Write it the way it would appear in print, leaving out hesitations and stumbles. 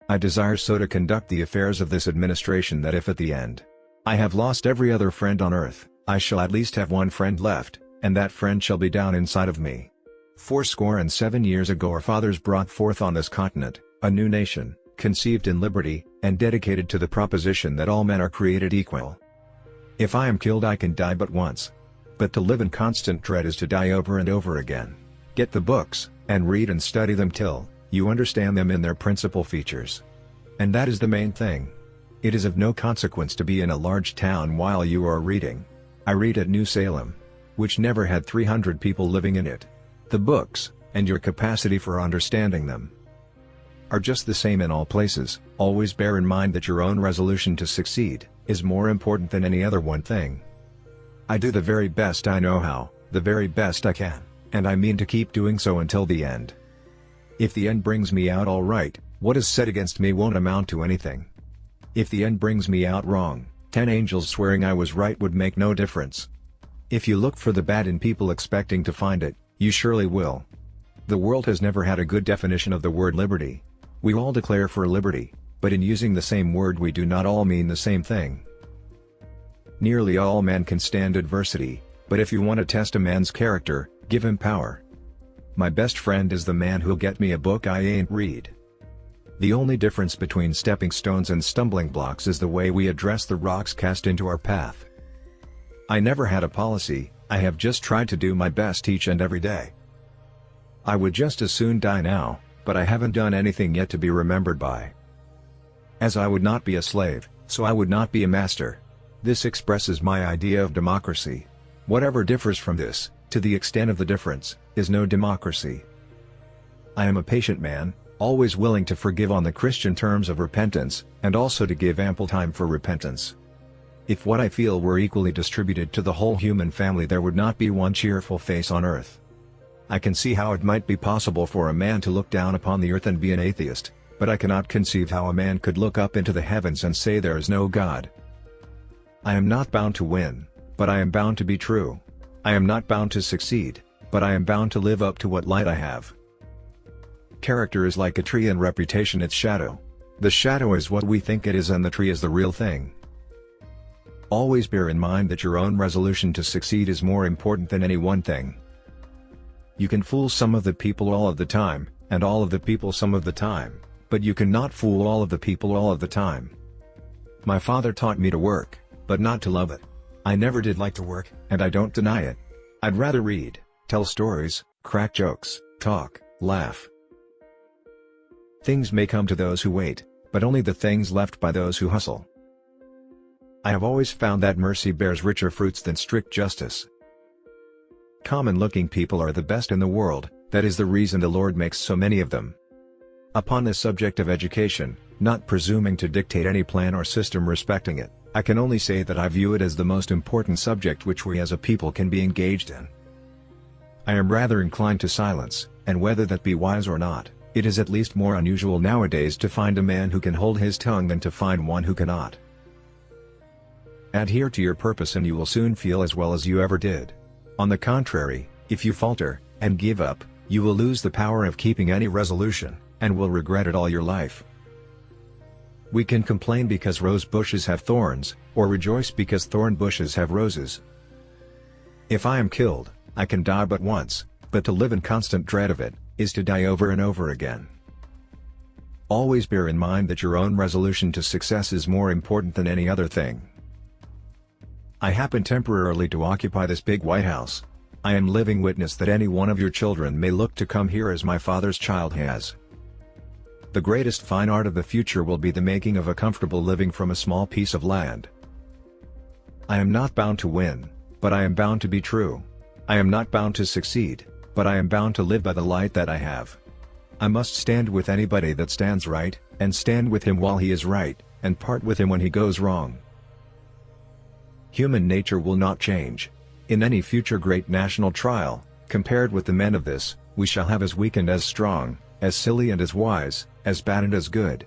I desire so to conduct the affairs of this administration that if at the end I have lost every other friend on earth, I shall at least have one friend left, and that friend shall be down inside of me. 7 years ago our fathers brought forth on this continent a new nation, conceived in liberty, and dedicated to the proposition that all men are created equal. If I am killed I can die but once. But to live in constant dread is to die over and over again. Get the books, and read and study them till you understand them in their principal features. And that is the main thing. It is of no consequence to be in a large town while you are reading. I read at New Salem, which never had 300 people living in it. The books, and your capacity for understanding them, are just the same in all places. Always bear in mind that your own resolution to succeed is more important than any other one thing. I do the very best I know how, the very best I can, and I mean to keep doing so until the end. If the end brings me out all right, what is said against me won't amount to anything. If the end brings me out wrong, 10 angels swearing I was right would make no difference. If you look for the bad in people expecting to find it, you surely will. The world has never had a good definition of the word liberty. We all declare for liberty, but in using the same word we do not all mean the same thing. Nearly all men can stand adversity, but if you want to test a man's character, give him power. My best friend is the man who'll get me a book I ain't read. The only difference between stepping stones and stumbling blocks is the way we address the rocks cast into our path. I never had a policy, I have just tried to do my best each and every day. I would just as soon die now, but I haven't done anything yet to be remembered by. As I would not be a slave, so I would not be a master. This expresses my idea of democracy. Whatever differs from this, to the extent of the difference, is no democracy. I am a patient man, always willing to forgive on the Christian terms of repentance, and also to give ample time for repentance. If what I feel were equally distributed to the whole human family there would not be one cheerful face on earth. I can see how it might be possible for a man to look down upon the earth and be an atheist, but I cannot conceive how a man could look up into the heavens and say there is no God. I am not bound to win, but I am bound to be true. I am not bound to succeed, but I am bound to live up to what light I have. Character is like a tree and reputation its shadow. The shadow is what we think it is and the tree is the real thing. Always bear in mind that your own resolution to succeed is more important than any one thing. You can fool some of the people all of the time, and all of the people some of the time, but you cannot fool all of the people all of the time. My father taught me to work, but not to love it. I never did like to work, and I don't deny it. I'd rather read, tell stories, crack jokes, talk, laugh. Things may come to those who wait, but only the things left by those who hustle. I have always found that mercy bears richer fruits than strict justice. Common-looking people are the best in the world, that is the reason the Lord makes so many of them. Upon the subject of education, not presuming to dictate any plan or system respecting it, I can only say that I view it as the most important subject which we as a people can be engaged in. I am rather inclined to silence, and whether that be wise or not, it is at least more unusual nowadays to find a man who can hold his tongue than to find one who cannot. Adhere to your purpose and you will soon feel as well as you ever did. On the contrary, if you falter, and give up, you will lose the power of keeping any resolution, and will regret it all your life. We can complain because rose bushes have thorns, or rejoice because thorn bushes have roses. If I am killed, I can die but once, but to live in constant dread of it, is to die over and over again. Always bear in mind that your own resolution to success is more important than any other thing. I happen temporarily to occupy this big White House. I am living witness that any one of your children may look to come here as my father's child has. The greatest fine art of the future will be the making of a comfortable living from a small piece of land. I am not bound to win, but I am bound to be true. I am not bound to succeed, but I am bound to live by the light that I have. I must stand with anybody that stands right, and stand with him while he is right, and part with him when he goes wrong. Human nature will not change. In any future great national trial, compared with the men of this, we shall have as weak and as strong, as silly and as wise, as bad and as good,